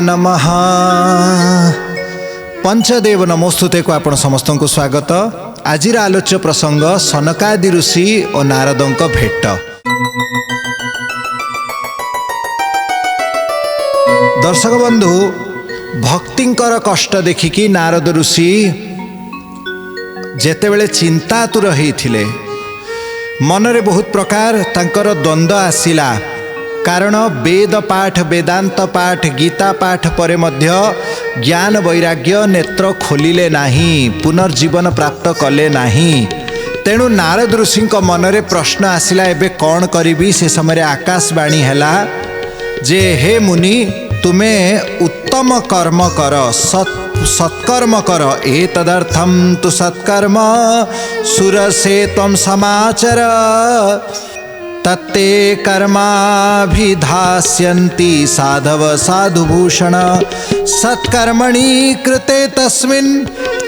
नमः। पंचदेव नमोस्तुते को आपण समस्त को स्वागत। आज आलोच्य प्रसंग सनकादि ऋषि और नारदों भेट। दर्शक बंधु, भक्तिंकर कष्ट देखिकी नारद ऋषि जेतेबेले चिंतातुर होइथिले, मनरे बहुत प्रकार तांकर द्वंद्व आसिला। कारण वेद पाठ, वेदांत पाठ, गीता पाठ परे मध्य ज्ञान वैराग्य नेत्र खोलिले नाही, पुनर्जीवन प्राप्त कले नाही। तेणु नारद ऋषि मनरे प्रश्न आसिला, एबे कौन करिबी। से समय आकाशवाणी हैला जे हे मुनि, तुमे उत्तम कर्म कर, सत्कर्म कर। एतदर्थम तु सत्कर्म सुरसे त्वं समाचर, तत्ते कर्माभिधास्यन्ति साधव साधुभूषण। सत्कर्मणि कृते तस्मिन्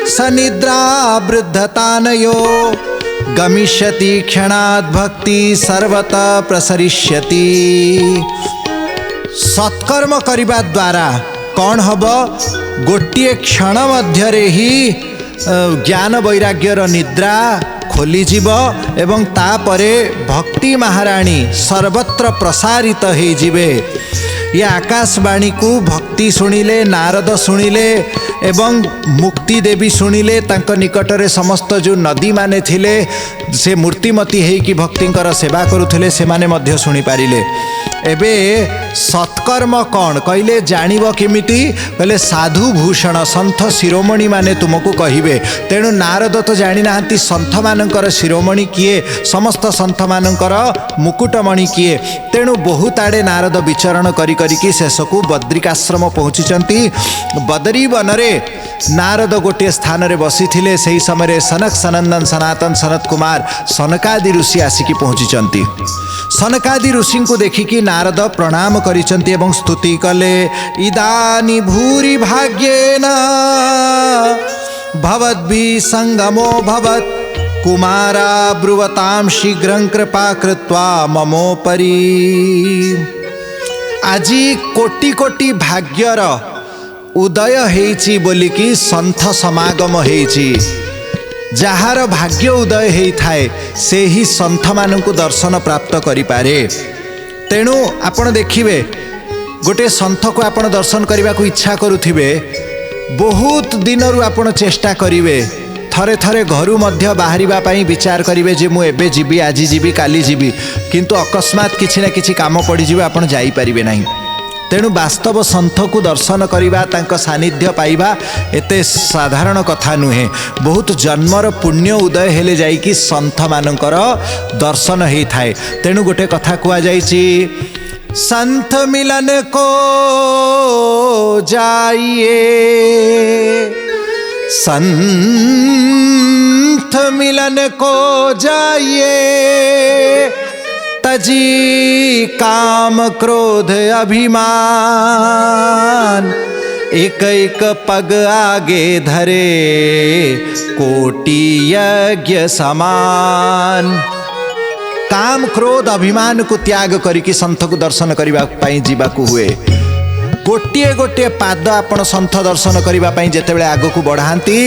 सनिद्रा वृद्धतानयो, गमिष्यति क्षणात् भक्ति सर्वतः प्रसरिष्यति। सत्कर्म करिबा द्वारा कौन हब, गोटिए क्षण मध्यरे ही ज्ञान वैराग्यर निद्रा खोली जीव एवं तापरे भक्ति महाराणी सर्वत्र प्रसारित हो जिवे। ये आकाशवाणी को भक्ति शुणिले, नारद शुणिले एवं मुक्ति देवी शुणिले। तांको निकटरे समस्त जो नदी माने थिले, से मूर्तिमती हेकि भक्तिंकर सेवा करुथिले, से माने मध्य शुणी पारिले। एबे सत्कर्म कौन कहले, जानिब केमिति कहले, साधु भूषण सन्थ शिरोमणि माने तुमको कहिबे। तेणु नारद तो जानी नाहांती सन्थ मानकर शिरोमणि किए, समस्त सन्थ मानकर मुकुटमणि किए। तेणु बहुत आड़े नारद विचरण करी करिकी शेषकु बद्रिकाश्रम पहुँची। बदरी बनरे नारद गोटे स्थान रे बसी थिले। सही समय सनक सनंदन सनातन सनत कुमार सनकादि ऋषि आसिकी पहुँची। सनकादि ऋषि को देखिकी नारद प्रणाम करिसंती एवं स्तुति कले। इदानी भूरि भाग्येन भवद्भिः संगमो भवत्, कुमारा ब्रुवतां शीघ्रं कृपा कृत्वा ममोपरि। आजी कोटि कोटि भाग्यर उदय हेइछि बोलिकी सन्थ समागम हेइछि। जार भाग्य उदय होइथाए से ही सन्थ मानकु दर्शन प्राप्त करि पारे। तेणु आपण देखिबे, गोटे सन्थ को आपण दर्शन करने को इच्छा करुथिबे, बहुत दिनरु आपण चेष्टा करिवे। थरे थरे घरु मध्य बाहरिबा पई विचार करिवे जे मु एबे जीवी, आज जीवी, काली जीवी, किंतु अकस्मात किछि ना किछि काम पड़ी जिवे, आपण जाई परिबे नाही। तेणु वास्तव सन्थ को दर्शन करिबा, तांका सानिध्य पाइबा एते साधारण कथा नुहे। बहुत जन्मर पुण्य उदय हेले जाइकी सन्थ मानकर दर्शन हेइ थाए। तेणु गोटे कथा कुआ जाइछि, संत मिलन को जाइए, संत मिलन को जाइए, तजी काम क्रोध अभिमान, एक एक पग आगे धरे कोटि यज्ञ समान। काम क्रोध अभिमान को त्याग करिकी सन्थ को दर्शन करिबा पई जीवाकू हुए। गोटिए गोटिए पाद आपण सन्थ दर्शन करिबा पई जेतेबेले आगकू बढ़ांती,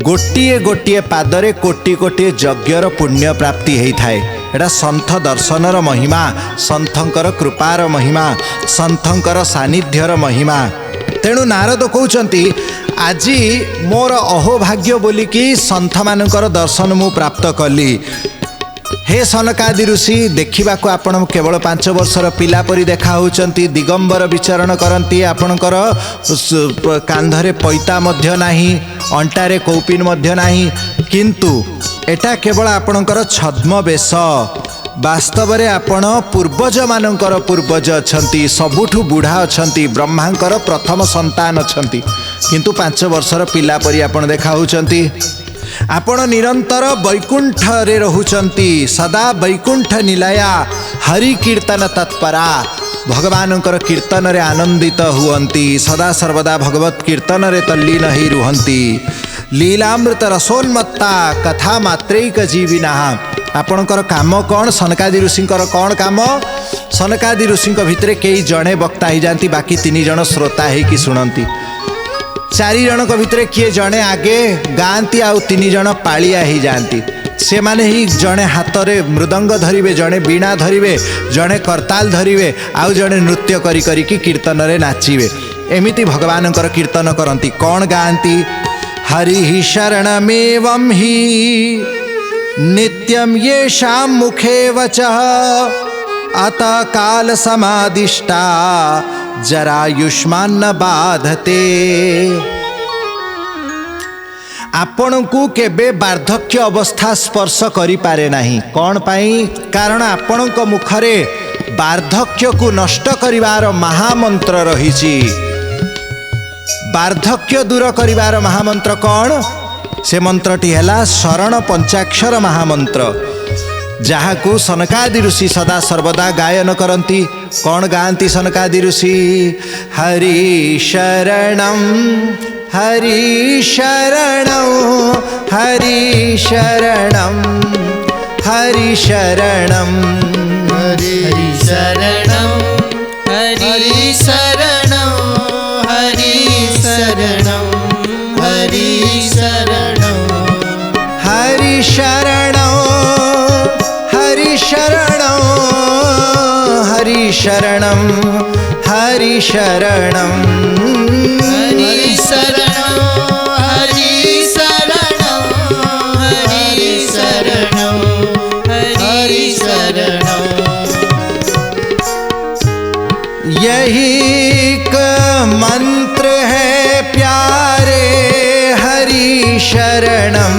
गोटिए गोटिए पादरे कोटि कोटि यज्ञर पुण्य प्राप्ति हेइ थाए। एटा सन्थ दर्शनर महिमा, सन्थंकर कृपार महिमा, सन्थंकर सानिध्यर महिमा। तेणु नारद कहउचंती, आजी मोर अहोभाग्य बोलिकी सन्थ मानकर दर्शन मु प्राप्त कली। हे सनकादि ऋषि, देखा आपण केवल 5 वर्षर पिला परी देखा होचंती, दिगंबर विचरण करती, आपणकर कांधरे पैता मध्य नाही, अंटारे कौपिन मध्य नाही, किंतु एटा केवल आपणकर छद्म वेश। वास्तव में आपण पूर्वज मानकर पूर्वज अछंती, सबुठु बुढ़ा अछंती, ब्रह्मांकर प्रथम संतान अछंती, किंतु 5 वर्षर पिला परी आपण देखा होचंती। आपण निरंतर वैकुंठ रे रहुचंती, सदा वैकुंठ निलया, हरि कीर्तन तत्परा, भगवानकर कीर्तन रे आनंदित हुअंती, सदा सर्वदा भगवत कीर्तन रे तल्लीन ही रुहंती। लीलामृत रसोन्मत्ता कथा मात्रैक जीविना आपणकर काम कौन सनकादि ऋषिंकर कौन काम सनकादि ऋषिंक भितरे कई जड़े वक्ता ही जाती बाकी 3 जण श्रोता है शुणती 4 जनक भितरे किए जड़े आगे गाँती आउ 3 जण पालिया ही जाती से माने ही जड़े हाथ में मृदंग धरिवे जड़े वीणा धरिवे जड़े करताल धरिवे आउ जड़े नृत्य करी करी की कीर्तन रे नाचिवे एमिति भगवान कीर्तन करती कौन गाँती हरि शरणमेवं हि नित्यं येषां मुखे वचः अत काल समादिष्टा जरायुष्मान न बाधते आपण को केबे वार्धक्य अवस्था स्पर्श करि पारे नाही कौन पाई कारण आपण को मुखरे वार्धक्य को नष्ट करिवार महामंत्र रहिछि वार्धक्य दूर करिवार महामंत्र कौन से मंत्रटी है शरण पंचाक्षर महामंत्र जहाँ को सनकादि ऋषि सदा सर्वदा गायन करती कौन गाती सनकादि ऋषि हरि शरणं हरि शरणं हरि शरणं हरि शरणं हरि शरणं हरि शरणं हरि शरणं हरि शरणं हरि शरणं हरि शरणं हरि शरणं हरि शरणं हरि शरणं हरि शरणं हरि शरणं हरि शरणं यही एक मंत्र है प्यारे हरि शरणं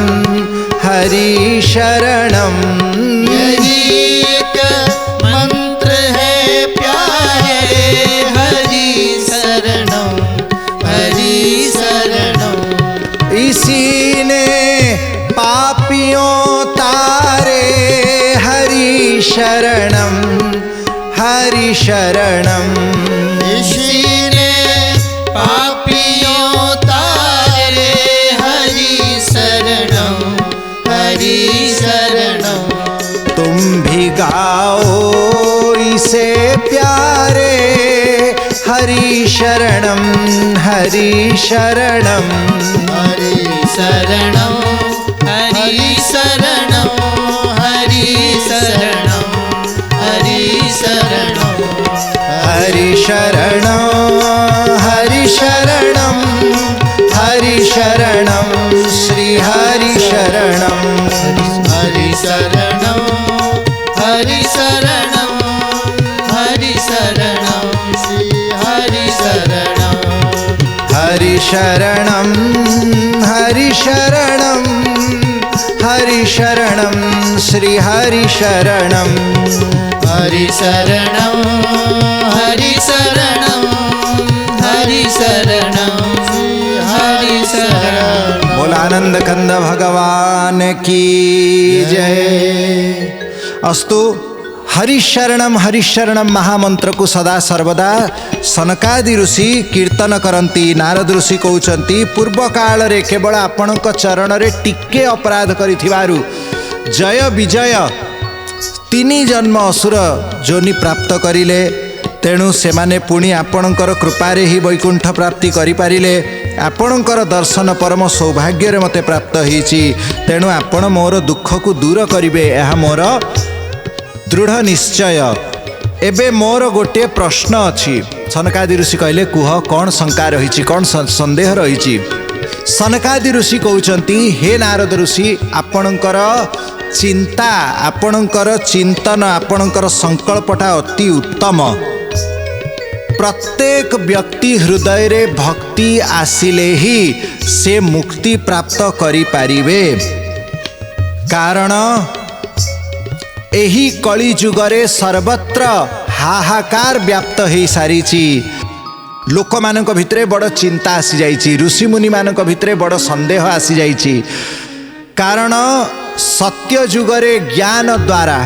हरि शरणं यही एक मंत्र है प्यारे हरि शरणं हरि शरणं इसी ने पापियों तारे हरि शरणं हरि शरणं इसी ने पापियों तारे हरि शरणं हरि शरणं तुम भी गाओ इसे प्यारे हरि शरणं हरि शरणं हरि शरणं हरि शरणं हरि शरणं हरि शरणं हरि शरणं हरि शरणं हरि शरणं श्री हरि शरणं हरि शरणं हरि शरणं हरि शरणं श्री हरि शरणं हरि शरणं हरि शरणं हरि शरणं श्री हरि शरणं हरि शरणं हरि शरणं हरि शरणं श्री हरि शरणं बोलानंद कंद भगवान की जय अस्तु हरिशरणम महामंत्र को सदा सर्वदा सनकादि ऋषि कीर्तन करती नारद ऋषि कहते पूर्व काल रे केवल आपण चरण रे टिके अपराध करिथिबारु जय विजय 3 जन्म असुर जोनि प्राप्त करिले तेणु सेमाने पुणी आपणकर कृपारे ही वैकुंठ प्राप्ति करिपारिले आपणकर दर्शन परम सौभाग्य मते प्राप्त होईछि तेणु आपण मोर दुख को दूर करिवे यह मोर दृढ़ निश्चय एबे मोर गोटे प्रश्न अछि सनकादि ऋषि कहले कुह कौन शंका रही कौन संदेह रही सनकादि ऋषि कहउचंती हे नारद ऋषि आपणकर चिंता आपणकर चिंतन आपणकर संकल्पटा अति उत्तम प्रत्येक व्यक्ति हृदय रे भक्ति आसिले ही से मुक्ति प्राप्त करि पारिबे कारण एही कली जुगरे सर्वत्र हाहाकार व्याप्त हो सारी लोक मानक भितरे बड़ चिंता आसी जाइछि ऋषि मुनि मानक भितरे बड़ संदेह आसी जाइछि कारण सत्य जुगरे ज्ञान द्वारा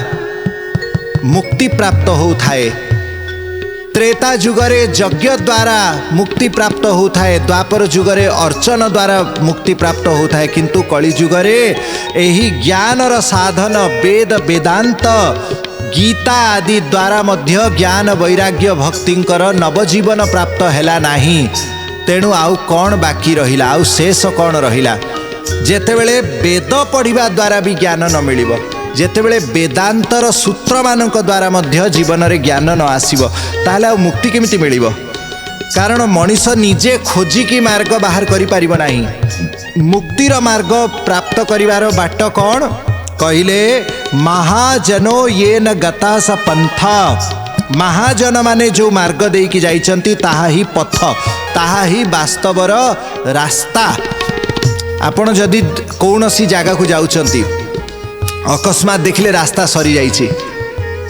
मुक्ति प्राप्त होउथाए त्रेता जुगरे यज्ञ द्वारा मुक्ति प्राप्त होता है, द्वापर जुगरे अर्चन द्वारा मुक्ति प्राप्त होता है, किंतु कली जुगरे यही ज्ञानर साधन वेद वेदांत गीता आदि द्वारा मध्य ज्ञान वैराग्य भक्तिंकर नवजीवन प्राप्त हैला नाही। तेणु आउ कौन बाकी रहिला, आउ शेष कौन रहिला। जेतेबेले वेद पढ़िबा द्वारा भी ज्ञान न मिलिबो, जेतेबेले वेदांतर सूत्र मानक द्वारा मध्य जीवन रे ज्ञान न आसीबो, ताहले आउ मुक्ति केमिति मिलिबो। कारण मनीष निजे खोजिकी मार्ग बाहर करि पारिबो नाही। मुक्तिर मार्ग प्राप्त करिवार बाट कौन कहिले, महाजनो ये न गता स पंथ। महाजन माने जो मार्ग देकी जाइचंती ताहा ही पथ, ताहा ही वास्तवर रास्ता। आपण जदि कौनसी जगह को जाउचंती, अकस्मात देखिले रास्ता सरी जाइछि,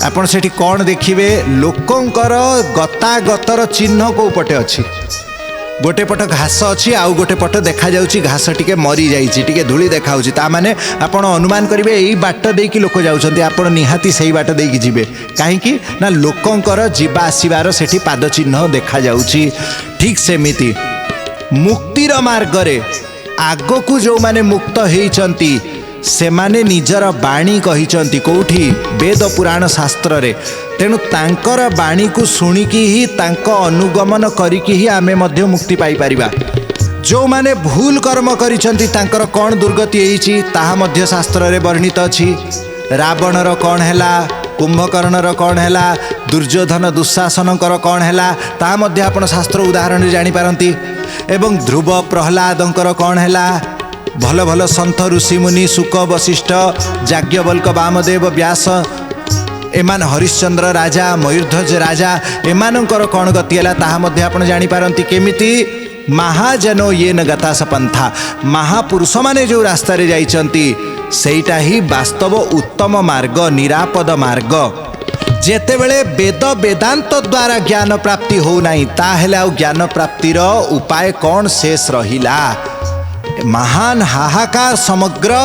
आपण सेठी कौन देखिबे, लोकंकर गतागतर चिन्ह को पटे अछि। गोटे पट घास अच्छी, आउ गोटे पट देखा जाउची घास टिके मरी जाइछि, टिके धूली देखाउछि, ता माने आपण अनुमान करिवे एई बाट देकी लोक जाउछन्ती, आपण निहाती सेही बाट देकी जिबे। काहेकि ना लोकंकर जीवा आसीबार सेठी पाद चिन्ह देखा जाउछि। ठीक सेमिति मुक्तिर मार्ग रे आगकू जो माने मुक्त हेइचंती सेमाने निजर बाणी कहिचंती कोठी, वेद पुराण शास्त्र रे। तेणु तांकर बाणी को सुनिकी ही, तांको अनुगमन करिकी ही आमे मध्य मुक्ति पाई परिबा। जो माने भूल कर्म करिचंती तांकर कौन दुर्गति हेइची ताहा मध्य शास्त्र रे वर्णित अछि। रावणर कौन हैला, कुंभकर्णर कौन हैला, दुर्योधन दुशासनकर कौन हैला, ताहा मध्य आपण शास्त्र उदाहरण जानि पारंती। एवं ध्रुव प्रहलादंकर कौन हैला, भल भल सन्थ ऋषि मुनि शुक वशिष्ठ याज्ञवल्क वामदेव व्यास, एमान हरिश्चंद्र राजा मयूरध्वज राजा, एमानंकर कौन गति है ताहा मध्य आपण जानि पारंती। केमिति, महाजनो ये न गता स पंथा। महापुरुष माने जो रास्ता रे जाइचंती सेटा ही वास्तव उत्तम मार्ग, निरापद मार्ग। जेतेबेले वेद वेदांत द्वारा ज्ञान प्राप्ति हो नाही, ताहेले आ ज्ञान प्राप्तिर उपाय कौन शेष रहिला। महान हाहाकार समग्र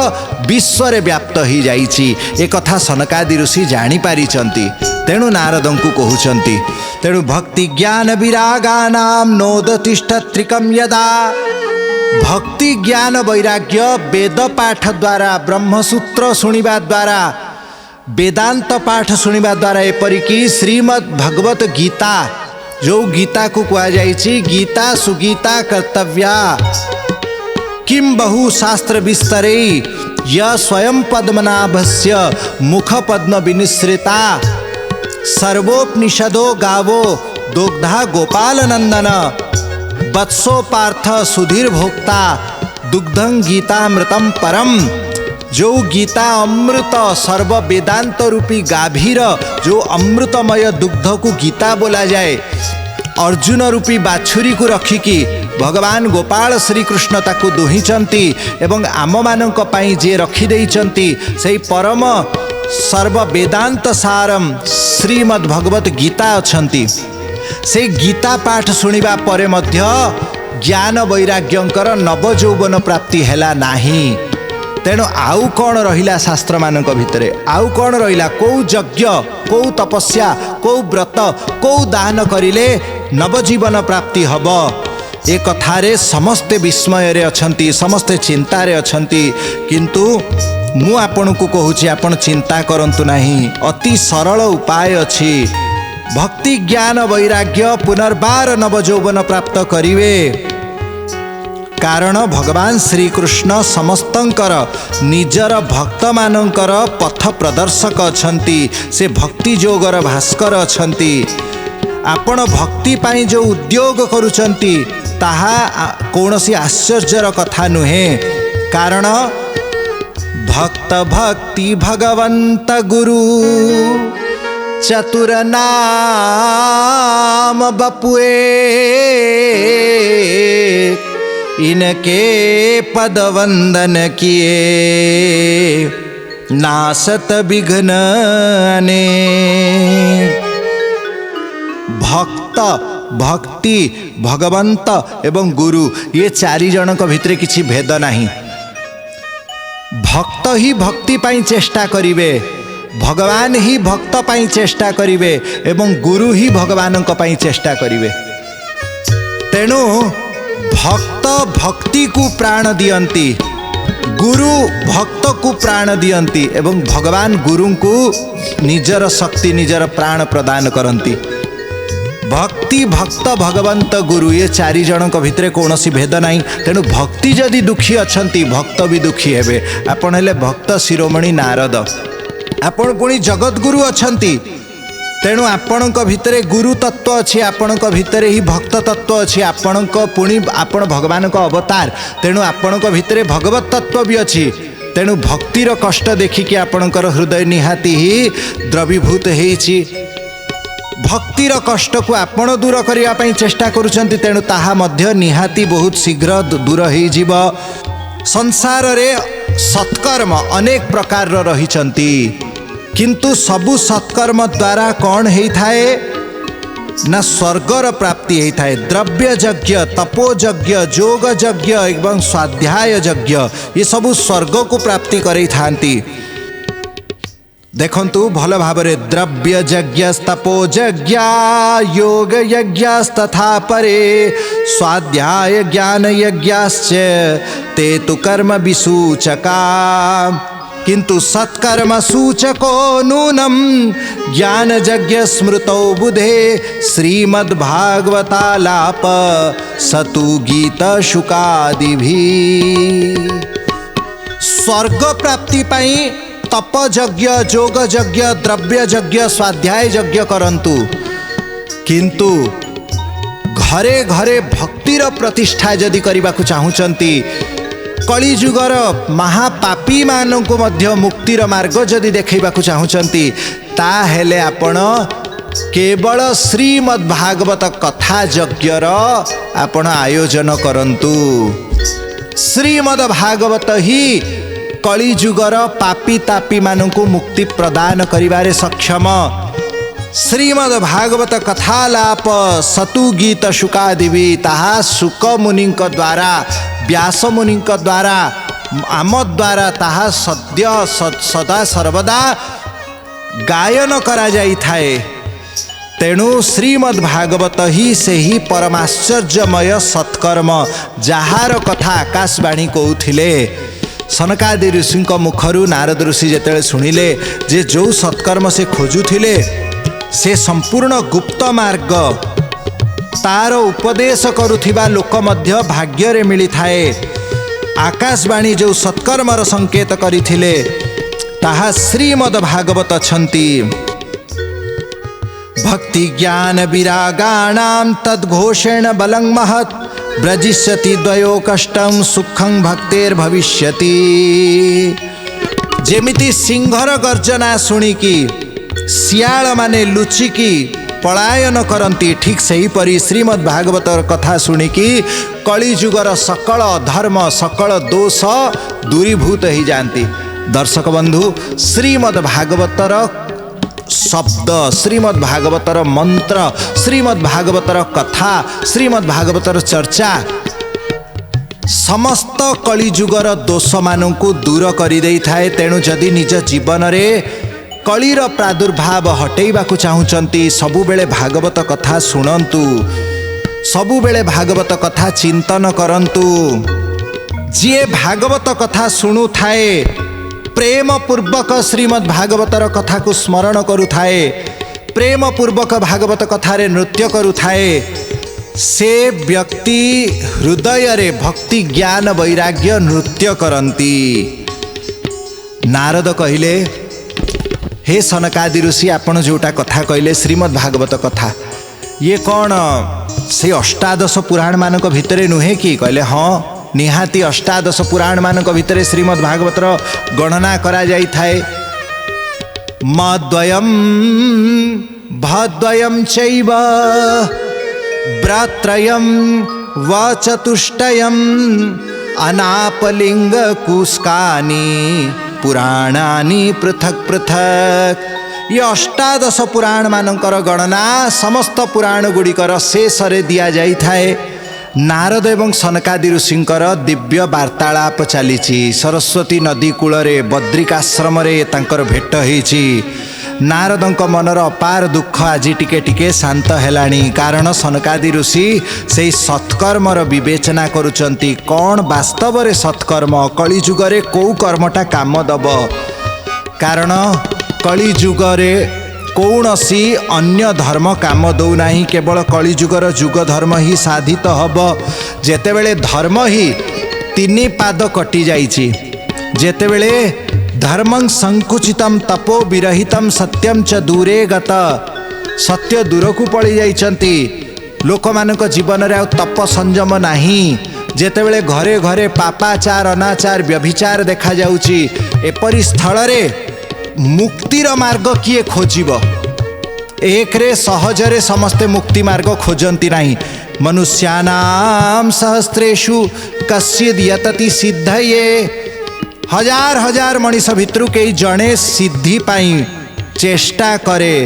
विश्व रे व्याप्त ही जाइछि, एक कथा सनकादि ऋषि जानि पारिचंती। तेणु नारदंकु कहउचंती, तेणु भक्ति ज्ञान विरागानाम नोदतिष्ठत्रिकम यदा। भक्ति ज्ञान वैराग्य वेद पाठ द्वारा, ब्रह्मसूत्र सुनिबा द्वारा, वेदांत पाठ सुनिबा द्वारा, एपरिकी श्रीमद् भगवत गीता, जो गीता को कहा जाइछि गीता सुगीता कर्तव्या किम बहु शास्त्र विस्तरे य स्वयं पद्मनाभस्य मुख पद्म विनिश्रिता सर्वोपनिषदो गावो दुग्धा गोपाल नंदन वत्सो पार्थ सुधीर भोक्ता दुग्धं गीतामृतम परम। जो गीता अमृत सर्व वेदांत रूपी गाभीर जो अमृतमय दुग्ध को गीता बोला जाए, अर्जुन रूपी बाछुरी को रखिकी भगवान गोपाल श्री कृष्ण ताकू दुहिचंती एवं आम मानक पई जे रखी देइचंती सेही परम सर्व वेदांत सारम श्रीमद् भगवत गीता अछंती। से गीता पाठ सुनिबा परे मध्य ज्ञान वैराग्यंकर नव यौवन प्राप्ति हैला नाही। तेणु आउ कौन रहिला शास्त्र मानक भितरे, आउ कौन रहिला, को यज्ञ को तपस्या को व्रत को दान करिले नवजीवन प्राप्ति हब। ए कथारे समस्ते विस्मय रे अछंती, समस्ते चिंता रे अछंती, किंतु मु आपन को कहूची आपण चिंता करंतु नाही। अति सरल उपाय अछि। भक्ति ज्ञान वैराग्य पुनर्बार नवयौवन प्राप्त करिवे। कारण भगवान श्री कृष्ण समस्तंकर निजर भक्त मानंकर पथ प्रदर्शक अछंती, से भक्ति जोगर भास्कर अछंती। आपण भक्ति पाई जो उद्योग करुचंती ताहा कौनसी आश्चर्यर कथा नुहे। कारण भक्त भक्ति भगवंत गुरु चतुर नाम बपुए, इनके पद वंदन किए नासत विघ्न अनेक। भक्त भक्ति भगवंत एवं गुरु ये चारि जनक भितरे किछि भेद नाही। भक्त ही भक्ति पाई चेष्टा करिवे, भगवान ही भक्त पाई चेष्टा करिवे एवं गुरु ही भगवान पाई चेष्टा करिवे। तेणु भक्त भक्ति को प्राण दियंती, गुरु भक्त को प्राण दियंती एवं भगवान गुरु को निजर शक्ति निजर प्राण प्रदान करती। भक्ति भक्त भगवंत गुरु ये चारि जनक भितर कौन भेद नहीं। तेणु भक्ति जदि दुखी अछंती भक्त भी दुखी हेबे। आपण हेले भक्त शिरोमणि नारद, आपण पुणी जगत गुरु अछंती। तेणु आपण भितर गुरु तत्व अच्छी, आपण भितर ही भक्त तत्व अच्छी, आपण पुणी आपण भगवान का अवतार। तेणु आपण भितर भगवत तत्व भी अच्छी। तेणु भक्तिर कष्ट देखिकी आपणकर हृदय निहाती ही द्रवीभूत होईछि। भक्तिर कष्ट को आपण दूर करने पाई चेष्टा करुछंती। तेणु ताहा मध्य निहाती बहुत शीघ्र दूर हो जीव। संसार रे सत्कर्म अनेक प्रकार रहिछंती, किंतु सबु सत्कर्म द्वारा कौन होता है ना स्वर्गर प्राप्ति होता है। द्रव्य यज्ञ, तपो यज्ञ, जोग यज्ञ एवं स्वाध्याय यज्ञ ये सबु स्वर्ग को प्राप्ति करे थांती। देखंतु भल भावरे द्रव्य यज्ञ, तपो यज्ञ, योग यज्ञ तथा परे स्वाध्याय ज्ञान यज्ञाश्च ते तु कर्म विसूचका, किंतु सत्कर्म सूचको नूनम ज्ञान यज्ञ स्मृतौ बुधे श्रीमद्भागवतालाप सतु गीत शुकादिभि। स्वर्ग प्राप्ति पाई तप यज्ञ, जोग यज्ञ, द्रव्य यज्ञ, स्वाध्याय यज्ञ करंतु, किंतु घरे घरे भक्तिर प्रतिष्ठा जदि करने को चाहूचंती, कलिजुगर महापापी मानन को मध्य मुक्तिर मार्ग जदि देखैबा को चाहूचंती, ताहेले आपण केवल श्रीमद्भागवत कथा यज्ञर आपण आयोजन करंतु। श्रीमद्भागवत ही कलिजुगर पापी तापी मानू मुक्ति प्रदान करिबारे सक्षम। श्रीमद्भागवत कथालाप सतु गीत शुकादिवि ताहा शुक मुनि द्वारा, व्यास मुनि द्वारा, आम द्वारा ताहा सद्य सदा सर्वदा गायन करा जाई थाए। तेणु श्रीमद्भागवत ही से ही परमाश्चर्यमय सत्कर्म जहार कथा आकाशवाणी कहूथिले। सनकादि ऋषि मुखरू नारद ऋषि जेतेले शुणिले जे जो सत्कर्म से खोजुथिले से संपूर्ण गुप्त मार्ग तार उपदेश करुथिबा लोक मध्य भाग्य रे मिली थाए। आकाशवाणी जो सत्कर्मर संकेत करिथिले ताहा श्रीमद्भागवत छंती। भक्ति ज्ञान विरागाणाम तद्घोषेण बलं महत् ब्रजिष्यति द्वयो कष्टम सुखं भक्तेर भविष्यति। जेमिति सिंहर गर्जना शुणिकी सियाल माने लुचिकी पलायन करती, ठीक सही परी श्रीमद्भागवतर कथा शुणिकी कलिजुगर सकल धर्म सकल दोष दूरीभूत हो जाती। दर्शक बंधु, श्रीमद्भागवतर शब्द, श्रीमद्भागवतर मंत्र, श्रीमद्भागवतर कथा, श्रीमद्भागवतर चर्चा समस्त कलिजुगर दोष मानू दूर कर दे थाए। तेणु जदि निज जीवन रे कलिर प्रादुर्भाव हटेइबा को चाहूचंती, सबुबेले भागवत कथा शुणंतु, सबुबेले भागवत कथा चिंतन करंतु। जे भागवत कथा शुणु थाए प्रेम पूर्वक श्रीमद्भागवतर कथा को स्मरण करू थाए, प्रेम पूर्वक भागवत कथारे नृत्य करू थाए, से व्यक्ति हृदय रे भक्ति ज्ञान वैराग्य नृत्य करंती। नारद कहिले, हे सनकादि ऋषि आपण जोटा कथा कहले श्रीमद्भागवत कथा, ये कौन से अष्टादश पुराण मानक भितरे नुहे कि? कहले हाँ, निहाती अष्टादश पुराण मानक भितरे श्रीमद्भागवतर गणना करा जाई थाए। मद्वयम भद्वयम चैव ब्रात्रयम वचतुष्टयम अनापलिंग कुस्कानि पुराणानि पृथक पृथक। ये अष्टादश पुराण मानकर गणना समस्त पुराण गुड़िकर शेष रे दिया जाई थाए। नारद एवं सनकादि ऋषिंकर दिव्य वार्तालाप चली। सरस्वती नदी कूलरे बद्रिकाश्रम तांकर भेट होईची। नारदंक मनर अपार दुख आज टिके टिके शांत हेलाणी, कारण सनकादि ऋषि से सत्कर्मर विवेचना करुचंती। कौन वास्तव रे सत्कर्म, कली जुगरे कौ कर्मटा काम दब, कारण कली जुगरे कौनसी अन्य धर्म काम दौ नाही, केवल कलिजुगर जुग धर्म ही साधित हब। जेतेबेले धर्म ही तीन पाद कटि जाइछि, जेतेबेले धर्मं संकुचितम तपो विरहितम सत्यम च दूरे गत, सत्य दूर को पड़ी जाइछंती। लोक मानक जीवन रे तप संयम नाही, जेतेबेले घरे घरे पापाचार अनाचार व्यभिचार देखा जाउछि, एपरि स्थल रे मुक्तिर मार्ग किए खोजिब। एक रे सहजरे समस्ते मुक्ति मार्ग खोजंती नहीं। मनुष्यानाम सहस्रेषु कश्चिद् यतति सिद्धये, हजार हजार मनीष भितरु कई जणे सिद्धि पाई चेष्टा करे।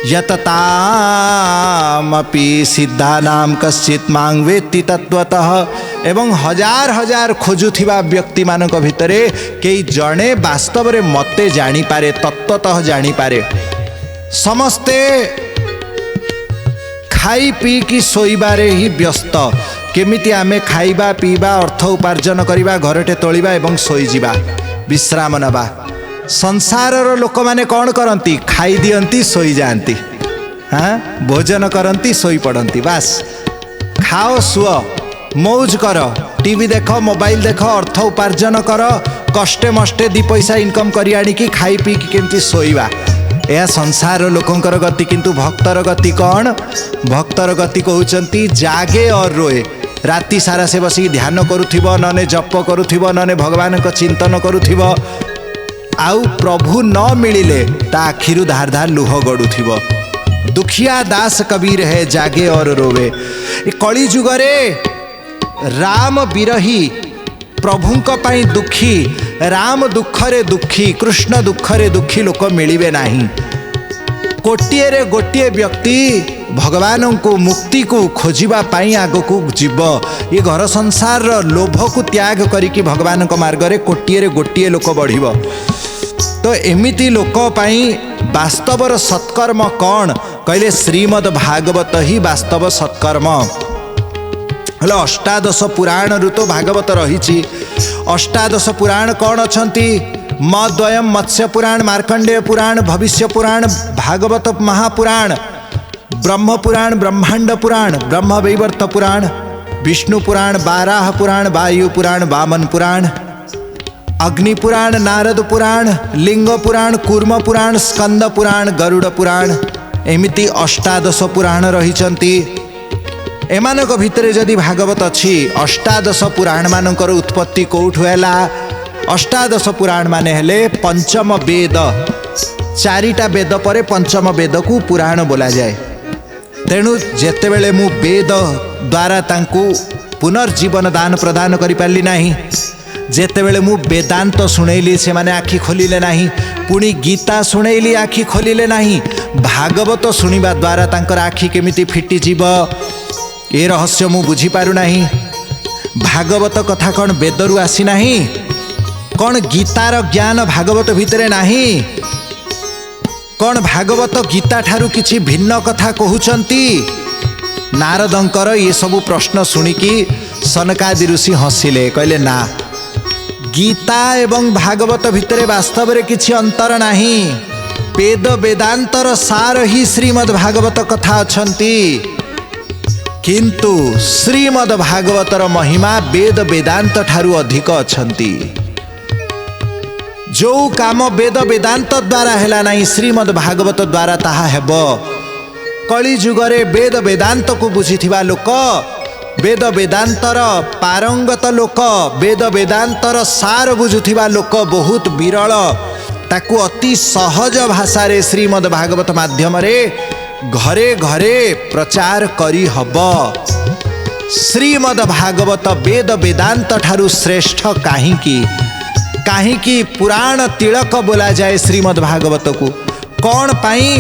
यततामपि सिद्धानाम कश्चित् मां वेत्ति तत्वतः, एवं हजार हजार खोजुथिबा व्यक्ति मानक भितरे कई जणे वास्तव रे मते जानी पारे, तत्वतः जानी पारे। समस्ते खाई पी कि सोइबारे ही व्यस्त, केमिति आमे खाइबा पीबा अर्थ उपार्जन करिबा, घरटे तोलिबा एवं सोई जिबा, विश्राम नबा। संसारर लोक माने कौन करती, खाई दियंती सोई जाती, हाँ भोजन करती सोई पड़ती, बास खाओ सुओ मौज कर, टीवी देख मोबाइल देख, अर्थ उपार्जन कर, कष्टे मष्टे दी पैसा इनकम करी आनिकी खाई पी केमती सोइबा, यह संसार लोकंकर गति। किंतु भक्तर गति कौन, भक्तर गति कहउचंती जागे और रोए। राति सारा से बसी ध्यान करुथिबो, नने जप करुथिबो, नने भगवान को चिंतन करुथिबो, आउ प्रभु न मिलिले ता आखिरु धार धार लुह गड़ुथिबो। दुखिया दास कबीर है जागे और रोवे। कली जुगरे राम विरही प्रभुंक पाई दुखी, राम दुखरे दुखी, कृष्ण दुखरे दुखी लोक मिलिबे नाही। कोटिए रे गोटिए व्यक्ति भगवान को मुक्ति को खोजिबा पाई आगो को जीव। ये घर संसार लोभ को त्याग करिकी भगवान को मार्ग रे कोटिए रे गोटिए लोक बढ़िबो। तो एमिति लोक पाई वास्तवर सत्कर्म कौन कहले, श्रीमद् भागवत ही वास्तव सत्कर्म। हेलो अष्टादश पुराण ऋ तो भागवत रही। अष्टादश पुराण कौन अछंती, मद्वयम मत्स्य पुराण, मार्कंडेय पुराण, भविष्य पुराण, भागवत महापुराण, ब्रह्म पुराण, ब्रह्मांड पुराण, ब्रह्म वैवर्त पुराण, विष्णु पुराण, बाराह पुराण, वायु पुराण, वामन पुराण, अग्नि पुराण, नारद पुराण, लिंग पुराण, कूर्म पुराण, स्कंद पुराण, गरुड़ पुराण, एमिति अष्टादश पुराण रहिचंती। एमानक भितरे जदि भागवत अच्छी, अष्टादश पुराण मानकर उत्पत्ति कोठु हैला। अष्टादश पुराण माने हेले पंचम वेद, चारिटा वेद परे पंचम वेद को पुराण बोला जाए। तेणु जेतेबेले मु वेद द्वारा तांकु पुनर्जीवन दान प्रदान करि पारली नाही, जेतेबेले मु वेदांत शुणेली से माने आखि खोलिले नाही, पुणी गीता शुणेली आखि खोलिले नाही, भागवत शुणिबा द्वारा तांकर आखि केमिति फिटी जीव ए रहस्य मु बुझी पारु नाही। भागवत कथा कौन वेदरु आसी नाही, कौन गीतार ज्ञान भागवत भितरे नाही, कौन भागवत गीता ठारू किछि भिन्न कथा कहउचंती। नारदंकर ये सब प्रश्न सुनिकी सनकादि ऋषि हसिले, कहले ना गीता एवं भागवत भितरे वास्तव रे किछि अंतर नाही, वेद वेदांतर सार ही श्रीमद् भागवत कथा अछंती। किंतु श्रीमद् भागवतर महिमा वेद वेदांत ठारू अधिक अछंती। जो काम वेद वेदांत द्वारा हेला नहीं, श्रीमद् भागवत द्वारा ताहा हेबो। कली जुगरे वेद वेदांत को बुझिथिबा लोक, वेद वेदांतर पारंगत लोक, वेद वेदांतर सार बुझुथिबा लोक बहुत विरल। ताकू अति सहज भाषा रे श्रीमद् भागवत माध्यम रे घरे घरे प्रचार करी हब। श्रीमद् भागवत वेद वेदांत ठारू श्रेष्ठ काहींकी पुराण तिलक बोला जाए श्रीमद् भागवत को। कौन पाई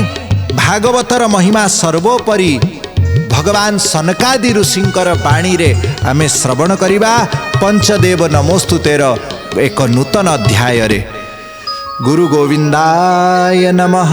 भागवतर महिमा सर्वोपरि भगवान सनकादि ऋषिंकर बाणी रे आमे श्रवण करिबा पंचदेव नमोस्तुतेर एक नूतन अध्याय रे। गुरु गोविंदाय नमः।